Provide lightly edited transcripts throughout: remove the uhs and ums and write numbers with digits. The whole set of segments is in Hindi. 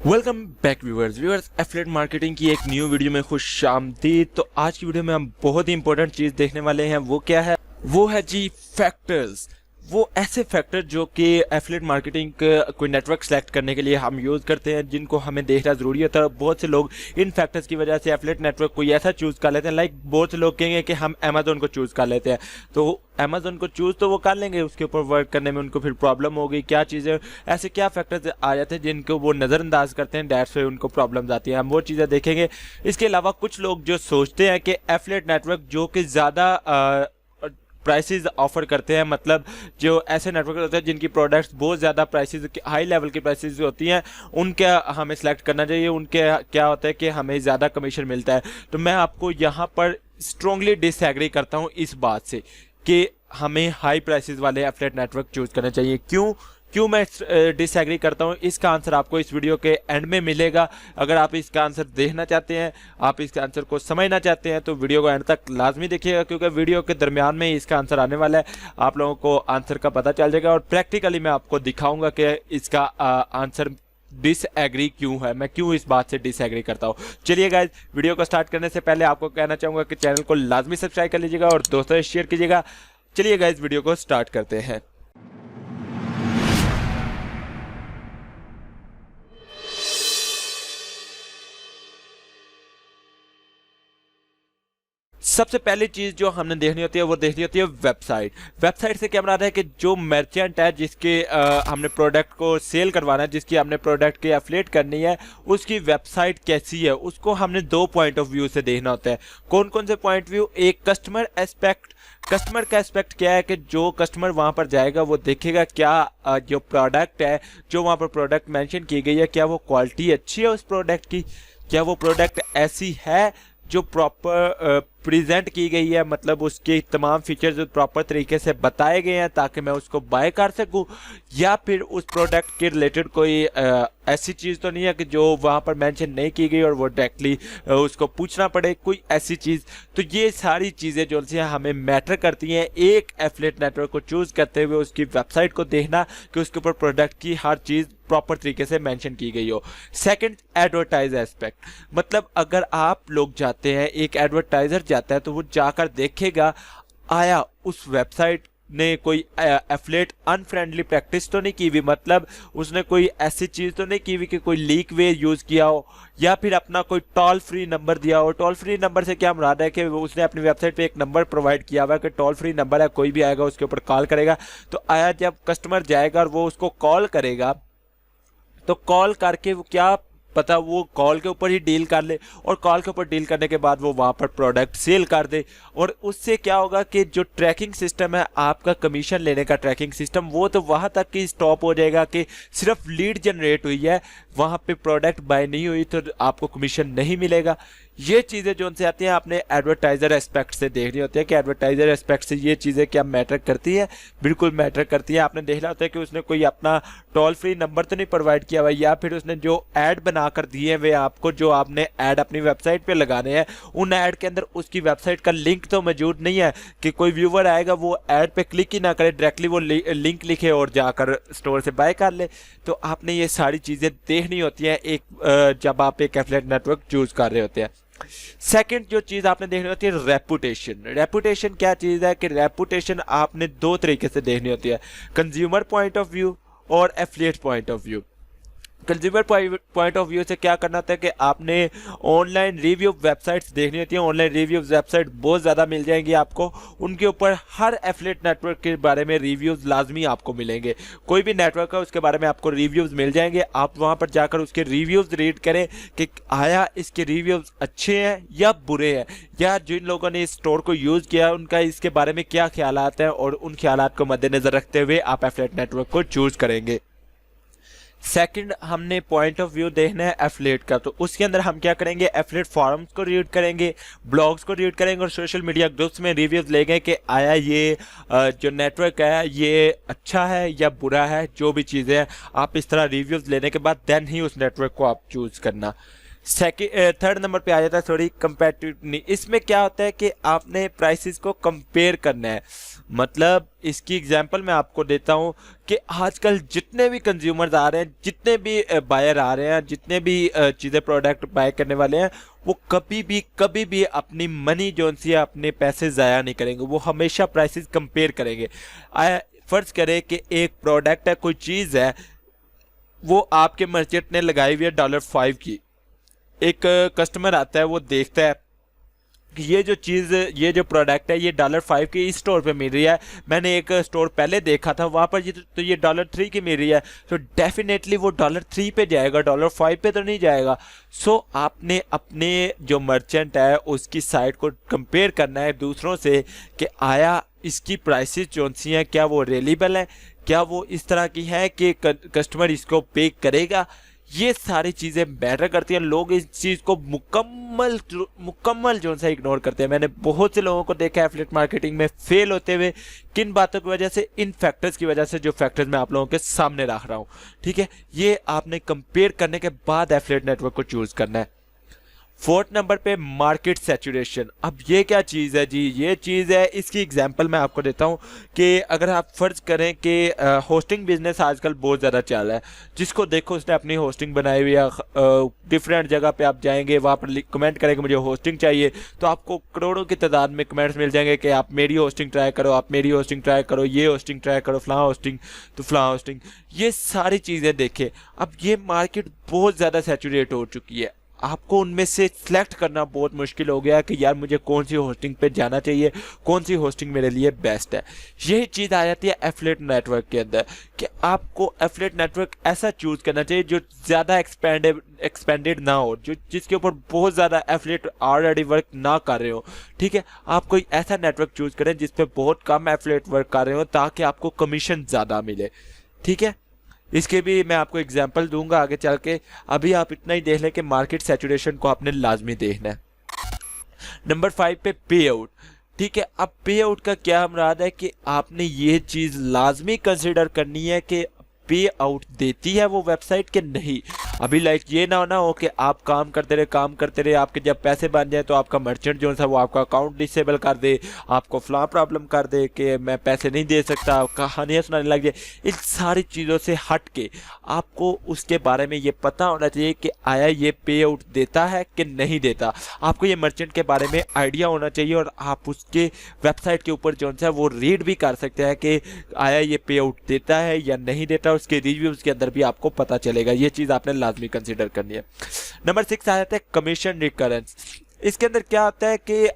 Welcome back viewers affiliate marketing की एक न्यू वीडियो में खुश आमदीद। तो आज की वीडियो में हम बहुत ही इंपॉर्टेंट चीज़ देखने वाले हैं। वो क्या है? वो है जी फैक्टर्स। वो ऐसे फैक्टर जो कि एफिलिएट मार्केटिंग का कोई नेटवर्क सेलेक्ट करने के लिए हम यूज़ करते हैं, जिनको हमें देखना ज़रूरी होता है। बहुत से लोग इन फैक्टर्स की वजह से एफिलिएट नेटवर्क कोई ऐसा चूज़ कर लेते हैं। लाइक बहुत से लोग कहेंगे कि हम अमेजोन को चूज़ कर लेते हैं, तो अमेजोन को चूज़ तो वो कर लेंगे, उसके ऊपर वर्क करने में उनको फिर प्रॉब्लम होगी। क्या चीज़ें ऐसे क्या फैक्टर्स आ जाते हैं जिनको वो नज़रअंदाज करते हैं, डेट्स पे उनको प्रॉब्लम्स आती हैं। हम वो चीज़ें देखेंगे। इसके अलावा कुछ लोग जो सोचते हैं कि एफिलिएट नेटवर्क जो कि ज़्यादा प्राइसेस ऑफर करते हैं, मतलब जो ऐसे नेटवर्क होते हैं जिनकी प्रोडक्ट्स बहुत ज़्यादा प्राइसेस हाई लेवल की प्राइसेस होती हैं, उनके हमें सेलेक्ट करना चाहिए। उनके क्या होता है कि हमें ज़्यादा कमीशन मिलता है। तो मैं आपको यहाँ पर स्ट्रांगली डिसएग्री करता हूँ इस बात से कि हमें हाई प्राइसेस वाले एफिलिएट नेटवर्क चूज़ करना चाहिए। क्यों मैं डिसएग्री करता हूँ, इसका आंसर आपको इस वीडियो के एंड में मिलेगा। अगर आप इसका आंसर देखना चाहते हैं, आप इसके आंसर को समझना चाहते हैं, तो वीडियो को एंड तक लाजमी देखिएगा, क्योंकि वीडियो के दरमियान में इसका आंसर आने वाला है। आप लोगों को आंसर का पता चल जाएगा और प्रैक्टिकली मैं आपको दिखाऊंगा कि इसका आंसर डिसएग्री क्यों है, मैं क्यों इस बात से डिसएग्री करता हूँ। चलिए गाइज, वीडियो को स्टार्ट करने से पहले आपको कहना चाहूँगा कि चैनल को लाजमी सब्सक्राइब कर लीजिएगा और दोस्तों से शेयर कीजिएगा। चलिए गाइज, वीडियो को स्टार्ट करते हैं। सबसे पहली चीज जो हमने देखनी होती है वो देखनी होती है वेबसाइट। वेबसाइट से क्या मराद है कि जो मर्चेंट है जिसके हमने प्रोडक्ट को सेल करवाना है, जिसकी हमने प्रोडक्ट की एफिलिएट करनी है, उसकी वेबसाइट कैसी है, उसको हमने दो पॉइंट ऑफ व्यू से देखना होता है। कौन कौन से पॉइंट व्यू? एक कस्टमर एस्पेक्ट। कस्टमर का एस्पेक्ट क्या है कि जो कस्टमर वहां पर जाएगा वो देखेगा क्या जो प्रोडक्ट है, जो वहां पर प्रोडक्ट मेंशन की गई है, क्या वो क्वालिटी अच्छी है उस प्रोडक्ट की, क्या वो प्रोडक्ट ऐसी है जो प्रॉपर प्रेजेंट की गई है, मतलब उसके तमाम फीचर्स प्रॉपर तरीके से बताए गए हैं ताकि मैं उसको बाय कर सकूं, या फिर उस प्रोडक्ट के रिलेटेड कोई ऐसी चीज़ तो नहीं है कि जो वहां पर मेंशन नहीं की गई और वो डायरेक्टली उसको पूछना पड़े कोई ऐसी चीज़। तो ये सारी चीज़ें जो सी हमें मैटर करती हैं एक एफिलिएट नेटवर्क को चूज़ करते हुए। उसकी वेबसाइट को देखना कि उसके ऊपर प्रोडक्ट की हर चीज़ प्रॉपर तरीके से मेंशन की गई हो। Second, advertise aspect. मतलब अगर आप लोग जाते हैं, एक एडवर्टाइजर जाता है, तो वो जाकर देखेगा आया उस वेबसाइट ने कोई एफिलिएट अनफ्रेंडली प्रैक्टिस तो नहीं की हुई, मतलब उसने कोई ऐसी चीज़ तो नहीं की हुई कि कोई लीक वे यूज़ किया हो, या फिर अपना कोई टोल फ्री नंबर दिया हो। टोल फ्री नंबर से क्या मुराद है कि उसने अपनी वेबसाइट पे एक नंबर प्रोवाइड किया हुआ है कि टोल फ्री नंबर है, कोई भी आएगा उसके ऊपर कॉल करेगा। तो आया जब कस्टमर जाएगा और वो उसको कॉल करेगा, तो कॉल करके वो क्या पता वो कॉल के ऊपर ही डील कर ले, और कॉल के ऊपर डील करने के बाद वो वहाँ पर प्रोडक्ट सेल कर दे। और उससे क्या होगा कि जो ट्रैकिंग सिस्टम है आपका, कमीशन लेने का ट्रैकिंग सिस्टम, वो तो वहाँ तक ही स्टॉप हो जाएगा कि सिर्फ लीड जनरेट हुई है, वहाँ पे प्रोडक्ट बाय नहीं हुई, तो आपको कमीशन नहीं मिलेगा। ये चीज़ें जो उनसे आती हैं आपने एडवर्टाइजर एस्पेक्ट से देखनी होती है कि एडवर्टाइजर एस्पेक्ट से ये चीज़ें क्या मैटर करती है। बिल्कुल मैटर करती है। आपने देखना होता है कि उसने कोई अपना टोल फ्री नंबर तो नहीं प्रोवाइड किया हुआ, या फिर उसने जो ऐड बनाकर दिए वे आपको, जो आपने ऐड अपनी वेबसाइट पे लगाने हैं, उन ऐड के अंदर उसकी वेबसाइट का लिंक तो मौजूद नहीं है कि कोई व्यूवर आएगा वो ऐड पे क्लिक ही ना करे, डायरेक्टली वो लिंक लिखे और जाकर स्टोर से बाय कर ले। तो आपने ये सारी चीज़ें देखनी होती हैं एक जब आप एक एफिलिएट नेटवर्क चूज कर रहे होते हैं। सेकंड जो चीज आपने देखनी होती है रेपुटेशन। रेपुटेशन क्या चीज है कि रेपुटेशन आपने दो तरीके से देखनी होती है, कंज्यूमर पॉइंट ऑफ व्यू और affiliate point of view. Consumer point of view से क्या करना होता है कि आपने ऑनलाइन रिव्यू वेबसाइट्स देखनी होती है। ऑनलाइन रिव्यू वेबसाइट बहुत ज़्यादा मिल जाएंगी आपको, उनके ऊपर हर एफिलिएट नेटवर्क के बारे में रिव्यूज़ लाजमी आपको मिलेंगे। कोई भी नेटवर्क है उसके बारे में आपको रिव्यूज़ मिल जाएंगे। आप वहाँ पर जाकर उसके रिव्यूज़ रीड करें कि आया इसके रिव्यूज़ अच्छे हैं या बुरे हैं, या जिन लोगों ने इस स्टोर को यूज़ किया उनका इसके बारे में क्या ख्यालात हैं, और उन ख्यालात को मद्देनज़र रखते हुए आप एफिलिएट नेटवर्क को चूज़ करेंगे। सेकंड, हमने पॉइंट ऑफ व्यू देखना है एफिलिएट का, तो उसके अंदर हम क्या करेंगे, एफिलिएट फॉरम्स को रीड करेंगे, ब्लॉग्स को रीड करेंगे और सोशल मीडिया ग्रुप्स में रिव्यूज लेंगे कि आया ये जो नेटवर्क है ये अच्छा है या बुरा है। जो भी चीज़ें हैं आप इस तरह रिव्यूज लेने के बाद देन ही उस नेटवर्क को आप चूज करना। थर्ड नंबर पे आ जाता है सॉरी कंपैटिबिलिटी। इसमें क्या होता है कि आपने प्राइसेस को कंपेयर करना है। मतलब इसकी एग्जांपल मैं आपको देता हूं कि आजकल जितने भी कंज्यूमर्स आ रहे हैं, जितने भी बायर आ रहे हैं, जितने भी चीज़ें प्रोडक्ट बाय करने वाले हैं, वो कभी भी अपनी मनी जो सी है, अपने पैसे ज़ाया नहीं करेंगे। वो हमेशा प्राइसेस कंपेयर करेंगे। फर्ज करें कि एक प्रोडक्ट है, कोई चीज़ है, वो आपके मर्चेंट ने लगाई हुई है $5 की। एक कस्टमर आता है, वो देखता है कि ये जो चीज़, ये जो प्रोडक्ट है, ये $5 की इस स्टोर पे मिल रही है, मैंने एक स्टोर पहले देखा था वहाँ पर ये $3 की मिल रही है, तो डेफिनेटली वो $3 पे जाएगा, $5 पे तो नहीं जाएगा। सो आपने अपने जो मर्चेंट है उसकी साइट को कंपेयर करना है दूसरों से कि आया इसकी प्राइसेस जो सी हैं, क्या वो रियलेबल है, क्या वो इस तरह की है कि कस्टमर इसको पे करेगा। ये सारी चीज़ें मैटर करती हैं। लोग इस चीज़ को मुकम्मल जो सा इग्नोर करते हैं। मैंने बहुत से लोगों को देखा है एफिलिएट मार्केटिंग में फेल होते हुए। किन बातों की वजह से? इन फैक्टर्स की वजह से, जो फैक्टर्स मैं आप लोगों के सामने रख रहा हूँ। ठीक है, ये आपने कंपेयर करने के बाद एफिलिएट नेटवर्क को चूज करना है। फोर्थ नंबर पे मार्केट सैचुरेशन। अब ये क्या चीज़ है जी? ये चीज़ है, इसकी एग्जांपल मैं आपको देता हूँ कि अगर आप फर्ज करें कि होस्टिंग बिजनेस आजकल बहुत ज़्यादा चल रहा है। जिसको देखो उसने अपनी होस्टिंग बनाई हुई है, डिफरेंट जगह पे आप जाएंगे, वहाँ पर कमेंट करेंगे मुझे होस्टिंग चाहिए, तो आपको करोड़ों की तादाद में कमेंट्स मिल जाएंगे कि आप मेरी होस्टिंग ट्राई करो, आप मेरी होस्टिंग ट्राई करो, ये होस्टिंग ट्राई करो, फलां होस्टिंग तो फलां होस्टिंग। ये सारी चीज़ें देखें। अब ये मार्केट बहुत ज़्यादा सैचुरेट हो चुकी है। आपको उनमें से सिलेक्ट करना बहुत मुश्किल हो गया कि यार मुझे कौन सी होस्टिंग पे जाना चाहिए, कौन सी होस्टिंग मेरे लिए बेस्ट है। यही चीज़ आ जाती है एफिलिएट नेटवर्क के अंदर कि आपको एफिलिएट नेटवर्क ऐसा चूज करना चाहिए जो ज़्यादा एक्सपेंडेड ना हो, जो जिसके ऊपर बहुत ज़्यादा एफिलिएट ऑलरेडी वर्क ना कर रहे हो। ठीक है, आप कोई ऐसा नेटवर्क चूज करें जिस पे बहुत कम एफिलिएट वर्क कर रहे हो, ताकि आपको कमीशन ज़्यादा मिले। ठीक है, इसके भी मैं आपको एग्जांपल दूंगा आगे चल के। अभी आप इतना ही देख लें कि मार्केट सैचुरेशन को आपने लाजमी देखना है। नंबर 5 पे पे आउट। ठीक है, अब पे आउट का क्या मुराद है कि आपने ये चीज़ लाजमी कंसिडर करनी है कि पे आउट देती है वो वेबसाइट के नहीं। अभी लाइक ये ना हो कि आप काम करते रहे, आपके जब पैसे बन जाए तो आपका मर्चेंट जो है वो आपका अकाउंट डिसेबल कर दे, आपको फलां प्रॉब्लम कर दे कि मैं पैसे नहीं दे सकता, कहानियाँ सुनाने लग जाए। इन सारी चीज़ों से हट के आपको उसके बारे में ये पता होना चाहिए कि आया ये पे आउट देता है कि नहीं देता। आपको ये मर्चेंट के बारे में आइडिया होना चाहिए और आप उसके वेबसाइट के ऊपर जो है वो रीड भी कर सकते हैं कि आया ये पे आउट देता है या नहीं देता। उसके रिव्यूज के अंदर भी आपको पता चलेगा। ये चीज़ आपने लाजमी कंसीडर करनी है। नंबर 6 आ जाता है कमीशन रिकरेंस। इसके अंदर क्या होता है कि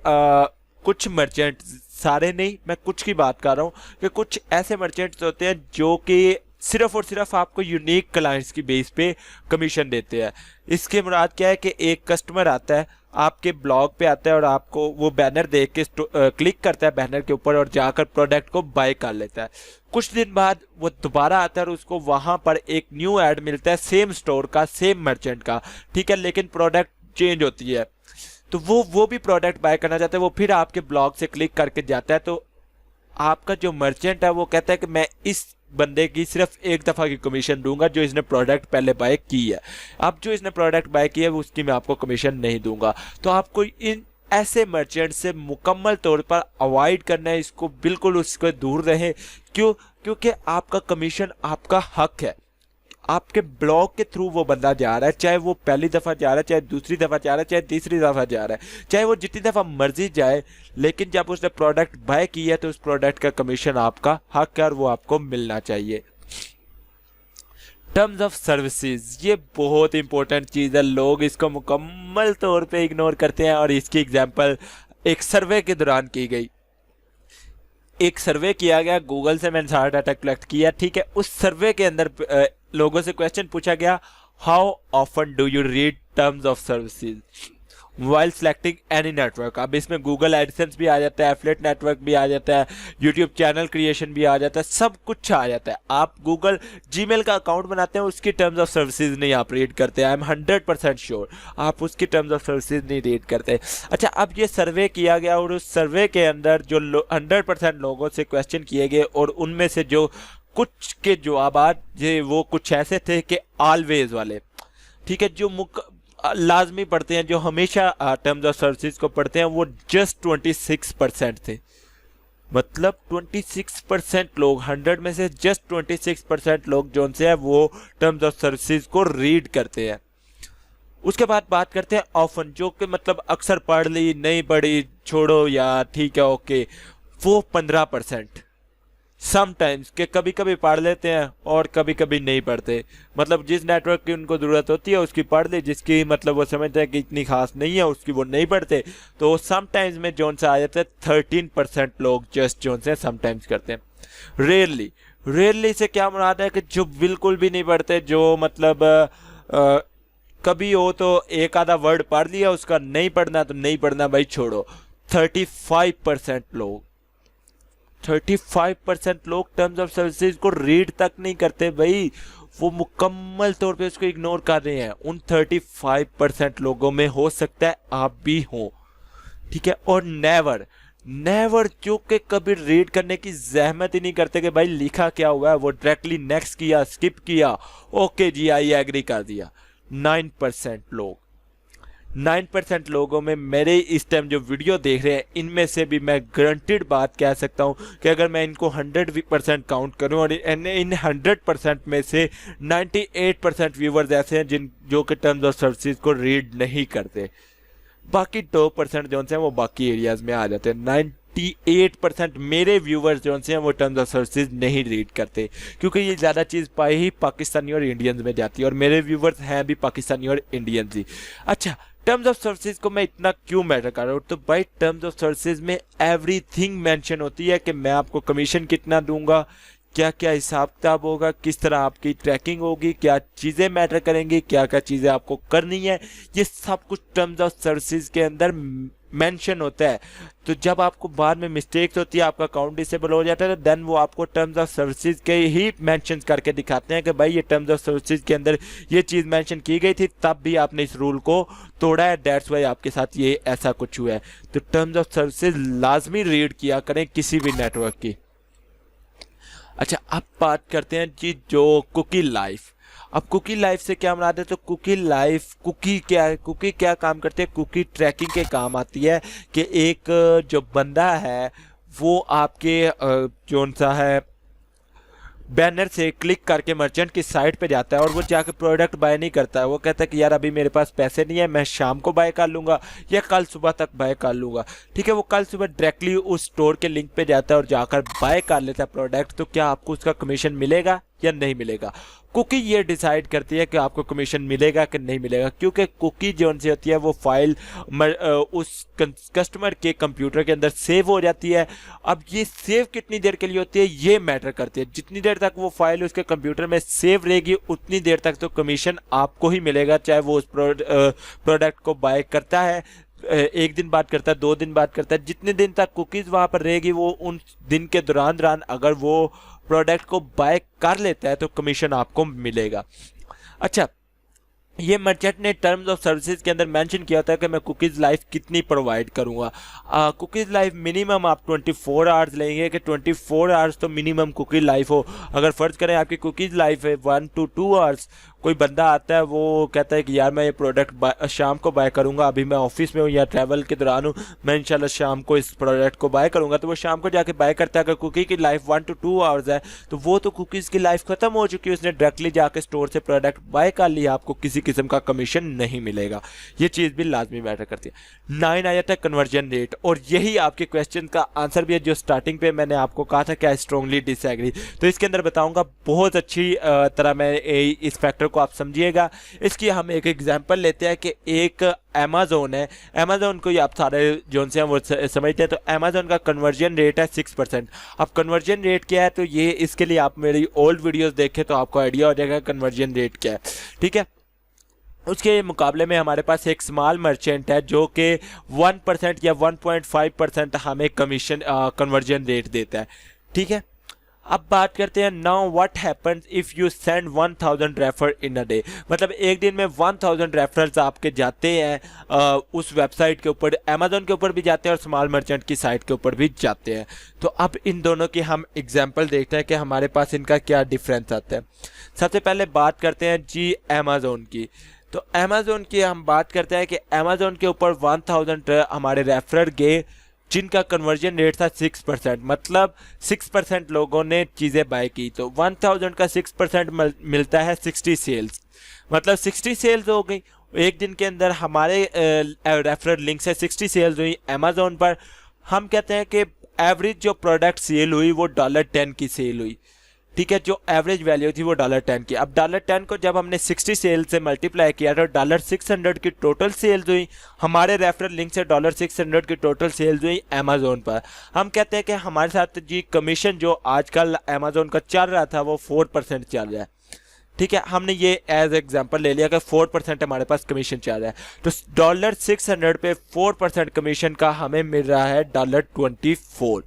कुछ मर्चेंट, सारे नहीं, मैं कुछ की बात कर रहा हूँ कि कुछ ऐसे मर्चेंट्स होते हैं जो कि सिर्फ और सिर्फ आपको यूनिक क्लाइंट्स की बेस पे कमीशन देते हैं। इसके मुराद क्या है कि एक कस्टमर आता है, आपके ब्लॉग पे आता है और आपको वो बैनर देख के क्लिक करता है बैनर के ऊपर और जाकर प्रोडक्ट को बाय कर लेता है। कुछ दिन बाद वो दोबारा आता है और उसको वहाँ पर एक न्यू ऐड मिलता है सेम स्टोर का, सेम मर्चेंट का। ठीक है, लेकिन प्रोडक्ट चेंज होती है, तो वो भी प्रोडक्ट बाय करना चाहता है। वो फिर आपके ब्लॉग से क्लिक करके जाता है, तो आपका जो मर्चेंट है वो कहता है कि मैं इस बंदे की सिर्फ एक दफ़ा की कमीशन दूंगा जो इसने प्रोडक्ट पहले बाय की है। अब जो इसने प्रोडक्ट बाय किया है उसकी मैं आपको कमीशन नहीं दूंगा। तो आपको इन ऐसे मर्चेंट से मुकम्मल तौर पर अवॉइड करना है, इसको बिल्कुल उसको दूर रहें। क्यों? क्योंकि आपका कमीशन आपका हक है। आपके ब्लॉग के थ्रू वो बंदा जा रहा है, चाहे वो पहली दफ़ा जा रहा है, चाहे दूसरी दफ़ा जा रहा है, चाहे तीसरी दफ़ा जा रहा है, चाहे वो जितनी दफ़ा मर्जी जाए, लेकिन जब उसने प्रोडक्ट बाय किया है तो उस प्रोडक्ट का कमीशन आपका हक है और वो आपको मिलना चाहिए। टर्म्स ऑफ सर्विसेज, ये बहुत इंपॉर्टेंट चीज़ है। लोग इसको मुकम्मल तौर पे इग्नोर करते हैं और इसकी एग्जांपल एक सर्वे के दौरान की गई। एक सर्वे किया गया, गूगल से मैंने सारा डाटा कलेक्ट किया। ठीक है, उस सर्वे के अंदर लोगों से क्वेश्चन पूछा गया, how often do you read terms of services while selecting any network. अब इसमें गूगल एडसेंस भी आ जाता है, एफिलिएट नेटवर्क भी आ जाता है, यूट्यूब चैनल क्रिएशन भी आ जाता है, सब कुछ आ जाता है। आप गूगल जीमेल का अकाउंट बनाते हैं, उसकी टर्म्स ऑफ सर्विसेज नहीं आप रीड करते। आई एम 100% श्योर आप उसकी टर्म्स ऑफ सर्विसेज नहीं रीड करते। अच्छा, अब ये सर्वे किया गया और उस सर्वे के अंदर जो 100% लोगों से क्वेश्चन किए गए और उनमें से जो कुछ के जवाब वो कुछ ऐसे थे कि ऑलवेज वाले। ठीक है, जो लाजमी पढ़ते हैं, जो हमेशा टर्म्स ऑफ सर्विसेज को पढ़ते हैं, वो जस्ट 26% थे। मतलब 26% लोग, 100 में से जस्ट 26% लोग जो से है वो टर्म्स ऑफ सर्विसेज को रीड करते हैं। उसके बाद बात करते हैं ऑफन, जो कि मतलब अक्सर पढ़ ली, नहीं पढ़ी, छोड़ो या ठीक है ओके, वो 15%। समटाइम्स के कभी कभी पढ़ लेते हैं और कभी कभी नहीं पढ़ते, मतलब जिस नेटवर्क की उनको ज़रूरत होती है उसकी पढ़ ले, जिसकी मतलब वो समझते हैं कि इतनी खास नहीं है उसकी वो नहीं पढ़ते। तो समटाइम्स में जोन से आ जाते हैं 13% लोग जस्ट जोन से समटाइम्स करते हैं। रेयरली से क्या मुराद है कि जो बिल्कुल भी नहीं पढ़ते, जो मतलब कभी हो तो एक आधा वर्ड पढ़ लिया, उसका नहीं पढ़ना तो नहीं पढ़ना भाई, छोड़ो। 35% लोग टर्म्स ऑफ सर्विसेज को रीड तक नहीं करते भाई, वो मुकम्मल तौर पे उसको इग्नोर कर रहे हैं। उन 35% लोगों में हो सकता है आप भी हो, ठीक है। और नेवर जो कि कभी रीड करने की जहमत ही नहीं करते कि भाई लिखा क्या हुआ है, वो डायरेक्टली नेक्स्ट किया, स्किप किया, ओके जी आई एग्री कर दिया। 9% लोगों में, मेरे इस टाइम जो वीडियो देख रहे हैं, इनमें से भी मैं गारंटेड बात कह सकता हूं कि अगर मैं इनको 100% काउंट करूं और इन 100% में से 98% व्यूवर्स ऐसे हैं जो कि टर्म्स ऑफ सर्विसेज को रीड नहीं करते। बाकी 2% जो हैं वो बाकी एरियाज में आ जाते हैं। 98% मेरे व्यूवर्स जो हैं वो टर्म्स ऑफ सर्विसेज नहीं रीड करते, क्योंकि ये ज़्यादा चीज़ पाई ही पाकिस्तानी और इंडियंस में जाती है, और मेरे व्यूवर्स हैं भी पाकिस्तानी और इंडियंस ही। अच्छा, टर्म्स ऑफ सर्विसेज को मैं इतना क्यों मैटर कर रहा हूँ? तो भाई टर्म्स ऑफ सर्विसेज में एवरीथिंग मेंशन होती है कि मैं आपको कमीशन कितना दूंगा, क्या क्या हिसाब किताब होगा, किस तरह आपकी ट्रैकिंग होगी, क्या चीज़ें मैटर करेंगी, क्या क्या चीज़ें आपको करनी है, ये सब कुछ टर्म्स ऑफ सर्विसेज के अंदर मेंशन होता है। तो जब आपको बाद में मिस्टेक्स होती है, आपका अकाउंट डिसेबल हो जाता है, तो देन वो आपको टर्म्स ऑफ सर्विसेज के ही मेंशन करके दिखाते हैं कि भाई ये टर्म्स ऑफ सर्विसेज के अंदर ये चीज़ मेंशन की गई थी, तब भी आपने इस रूल को तोड़ा है, दैट्स वाई आपके साथ ये ऐसा कुछ हुआ है। तो टर्म्स ऑफ सर्विसेज लाजमी रीड किया करें किसी भी नेटवर्क की। अच्छा, अब बात करते हैं जी जो कुकी लाइफ। अब कुकी लाइफ से क्या मुराद है? तो कुकी क्या है, कुकी क्या काम करती है? कुकी ट्रैकिंग के काम आती है कि एक जो बंदा है वो आपके जोन सा है बैनर से क्लिक करके मर्चेंट की साइट पे जाता है और वो जाके प्रोडक्ट बाय नहीं करता है। वो कहता है कि यार अभी मेरे पास पैसे नहीं है, मैं शाम को बाय कर लूँगा या कल सुबह तक बाय कर लूँगा, ठीक है। वो कल सुबह डायरेक्टली उस स्टोर के लिंक पे जाता है और जाकर बाय कर लेता है प्रोडक्ट। तो क्या आपको उसका कमीशन मिलेगा या नहीं मिलेगा? कुकी ये डिसाइड करती है कि आपको कमीशन मिलेगा कि नहीं मिलेगा, क्योंकि कुकी जो सी होती है वो फाइल उस कस्टमर के कंप्यूटर के अंदर सेव हो जाती है। अब ये सेव कितनी देर के लिए होती है ये मैटर करती है। जितनी देर तक वो फाइल उसके कंप्यूटर में सेव रहेगी उतनी देर तक तो कमीशन आपको ही मिलेगा, चाहे वो उस प्रोडक्ट को बाय करता है, एक दिन बाद करता है, 2 दिन बाद करता है, जितने दिन तक कुकीज़ वहाँ पर रहेगी वो उन दिन के दौरान अगर वो प्रोडक्ट को बाय कर लेता है तो कमीशन आपको मिलेगा। अच्छा, ये मर्चेंट ने टर्म्स ऑफ सर्विसेज के अंदर मेंशन किया था कि मैं कुकीज़ लाइफ कितनी प्रोवाइड करूँगा। कुकीज़ लाइफ मिनिमम आप 24 आवर्स लेंगे कि 24 आवर्स तो मिनिमम कुकी लाइफ हो। अगर फ़र्ज़ करें आपकी कुकीज़ लाइफ है 1 to 2 आवर्स, कोई बंदा आता है वो कहता है कि यार मैं ये प्रोडक्ट शाम को बाय करूंगा, अभी मैं ऑफिस में हूँ या ट्रैवल के दौरान हूँ, मैं इंशाल्लाह शाम को इस प्रोडक्ट को बाय करूंगा, तो वो शाम को जाके बाय करता है। अगर कुकी की लाइफ 1 to 2 आवर्स है तो वो तो कुकीज़ की लाइफ ख़त्म हो चुकी है, उसने डायरेक्टली जाके स्टोर से प्रोडक्ट बाय कर लिया, आपको किसी किस्म का कमीशन नहीं मिलेगा। ये चीज़ भी लाजमी मैटर करती है। 9 आ जाता है कन्वर्जन रेट, और यही आपके क्वेश्चन का आंसर भी है जो स्टार्टिंग पे मैंने आपको कहा था क्या स्ट्रांगली डिसएग्री। तो इसके अंदर बताऊँगा बहुत अच्छी तरह मैं इस फैक्टर को आप समझिएगा। इसकी हम एक एग्जांपल लेते हैं कि एक अमेज़न है, अमेज़न को आप सारे जो से हैं वो समझते हैं। तो अमेज़न का कन्वर्जन रेट है 6%। अब कन्वर्जन रेट क्या है, तो ये इसके लिए आप मेरी ओल्ड वीडियोस देखें तो आपको आइडिया हो जाएगा कन्वर्जन रेट क्या है, ठीक है। उसके मुकाबले में हमारे पास एक स्मॉल मर्चेंट है जो कि 1% या 1.5% हमें कमीशन कन्वर्जन रेट देता है, ठीक है। अब बात करते हैं now what happens if you send 1000 refer in a day. मतलब एक दिन में 1000 रेफरल्स आपके जाते हैं उस वेबसाइट के ऊपर, अमेज़न के ऊपर भी जाते हैं और स्मॉल मर्चेंट की साइट के ऊपर भी जाते हैं। तो अब इन दोनों की हम एग्जांपल देखते हैं कि हमारे पास इनका क्या डिफरेंस आता है। सबसे पहले बात करते हैं जी अमेज़न की। तो अमेजोन की हम बात करते हैं कि अमेजोन के ऊपर 1000 हमारे रेफरर गए जिनका कन्वर्जन रेट था 6%, मतलब 6% लोगों ने चीज़ें बाय की। तो 1000 का 6% मिलता है 60 सेल्स, मतलब 60 सेल्स हो गई एक दिन के अंदर। हमारे रेफरल लिंक से 60 सेल्स हुई अमेजोन पर। हम कहते हैं कि एवरेज जो प्रोडक्ट सेल हुई वो $10 की सेल हुई, ठीक है, जो एवरेज वैल्यू थी वो $10 की। अब $10 को जब हमने 60 सेल से मल्टीप्लाई किया तो $600 की टोटल सेल्स हुई हमारे रेफरल लिंक से। $600 की टोटल सेल्स हुई अमेजोन पर। हम कहते हैं कि हमारे साथ जी कमीशन जो आजकल अमेजोन का चल रहा था वो 4% चल रहा है, ठीक है। हमने ये एज एग्जांपल ले लिया कि 4% हमारे पास कमीशन चल रहा है। तो $600 पे 4% कमीशन का हमें मिल रहा है $24।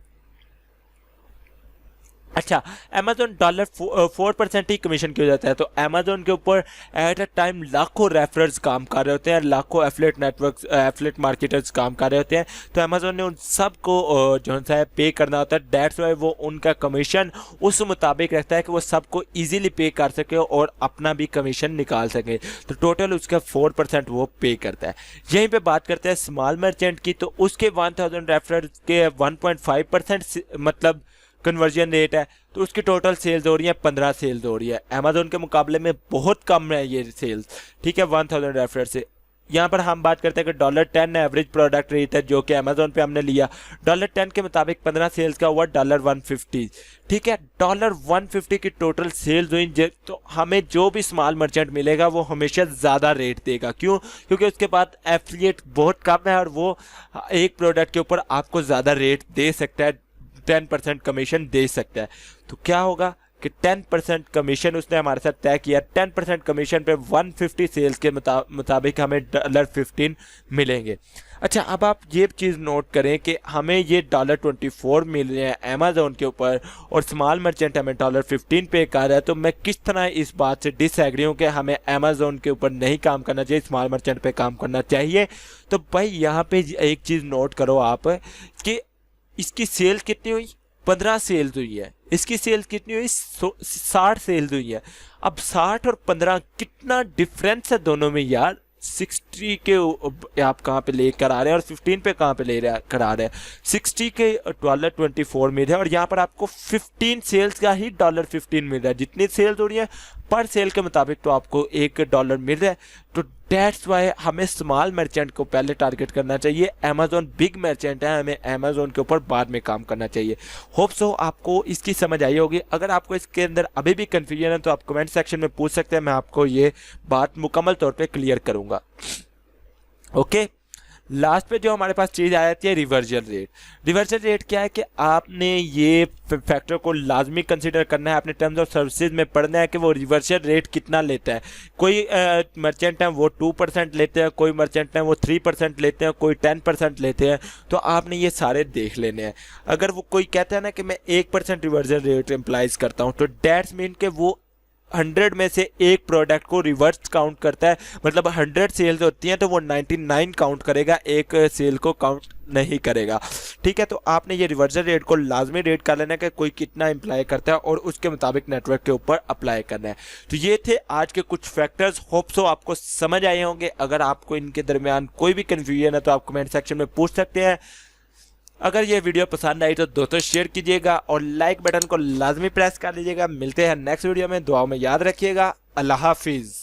अच्छा, अमेजोन $4% ही कमीशन क्यों जाता है? तो अमेजोन के ऊपर एट अ टाइम लाखों रेफरर्स काम कर रहे होते हैं, लाखों एफिलिएट नेटवर्क्स एफिलिएट मार्केटर्स काम कर रहे होते हैं। तो अमेजोन ने उन सब को जो है पे करना होता है। दैट्स वाई वो उनका कमीशन उस मुताबिक रखता है कि वो सबको ईजिली पे कर सके और अपना भी कमीशन निकाल सके। तो टोटल उसका 4% वो पे करता है। यहीं पे बात करते हैं स्मॉल मर्चेंट की। तो उसके 1000 रेफरर्स के 1.5% मतलब कन्वर्जन रेट है। तो उसकी टोटल सेल्स हो रही है 15 सेल्स हो रही है। अमेजोन के मुकाबले में बहुत कम है ये सेल्स, ठीक है, 1000 रेफरर से। यहाँ पर हम बात करते हैं कि $10 एवरेज प्रोडक्ट रेट है जो कि अमेजोन पे हमने लिया। $10 के मुताबिक 15 सेल्स का हुआ $150, ठीक है। $150 की टोटल सेल्स हुई। तो हमें जो भी स्मॉल मर्चेंट मिलेगा वो हमेशा ज़्यादा रेट देगा। क्यों? क्योंकि उसके बाद एफिलिएट बहुत कम है और वो एक प्रोडक्ट के ऊपर आपको ज़्यादा रेट दे सकता है, 10% कमीशन दे सकता है। तो क्या होगा कि 10% कमीशन उसने हमारे साथ तय किया। 10% कमीशन पे 150 सेल्स के मुताबिक हमें $15 मिलेंगे। अच्छा, अब आप ये चीज़ नोट करें कि हमें ये $24 मिल रहे हैं अमेजोन के ऊपर और स्मॉल मर्चेंट हमें $15 पे कर रहा है। तो मैं किस तरह इस बात से डिसएग्री हूँ कि हमें अमेजोन के ऊपर नहीं काम करना चाहिए, स्मॉल मर्चेंट पे काम करना चाहिए। तो भाई यहाँ पे एक चीज़ नोट करो आप कि इसकी सेल कितनी हुई? 15 सेल्स हुई है। इसकी सेल कितनी हुई? 60 सेल्स हुई है। अब 60 और 15 कितना डिफरेंस है दोनों में यार। 60 के आप कहाँ पे लेकर आ रहे हैं और 15 पे कहाँ पे ले कर आ रहे हैं। 60 के $24 मिल रहा है और यहाँ पर आपको 15 सेल्स का ही $15 मिल रहा है। जितनी सेल्स हो रही है पर सेल के मुताबिक तो आपको $1 मिल रहा है। तो दैट्स वाई हमें स्मॉल मर्चेंट को पहले टारगेट करना चाहिए। अमेजोन बिग मर्चेंट है, हमें अमेजोन के ऊपर बाद में काम करना चाहिए। होप सो आपको इसकी समझ आई होगी। अगर आपको इसके अंदर अभी भी कंफ्यूजन है तो आप कमेंट सेक्शन में पूछ सकते हैं, मैं आपको ये बात मुकम्मल तौर पे क्लियर करूंगा। ओके, लास्ट पे जो हमारे पास चीज़ आ जाती है रिवर्जन रेट। रिवर्जन रेट क्या है कि आपने ये फैक्टर को लाजमी कंसीडर करना है, अपने टर्म्स ऑफ सर्विसेज में पढ़ना है कि वो रिवर्जन रेट कितना लेता है। कोई मर्चेंट है वो 2% लेते हैं, कोई मर्चेंट है वो 3% लेते हैं, कोई 10% लेते हैं। तो आपने ये सारे देख लेने हैं। अगर वो कोई कहता है ना कि मैं 1% रिवर्जन रेट इम्प्लाइज करता हूँ तो डैट्स मीन कि वो 100 में से एक प्रोडक्ट को रिवर्स काउंट करता है। मतलब 100 सेल्स होती हैं तो वो 99 काउंट करेगा, एक सेल को काउंट नहीं करेगा, ठीक है। तो आपने ये रिवर्जन रेट को लाजमी रेट कर लेना है कि कोई कितना इम्प्लाई करता है और उसके मुताबिक नेटवर्क के ऊपर अप्लाई करना है। तो ये थे आज के कुछ फैक्टर्स। होप सो आपको समझ आए होंगे। अगर आपको इनके दरमियान कोई भी कन्फ्यूजन है तो आप कमेंट सेक्शन में पूछ सकते हैं। अगर ये वीडियो पसंद आई तो दोस्तों शेयर कीजिएगा और लाइक बटन को लाजमी प्रेस कर लीजिएगा। मिलते हैं नेक्स्ट वीडियो में, दुआओं में याद रखिएगा। अल्लाह हाफिज।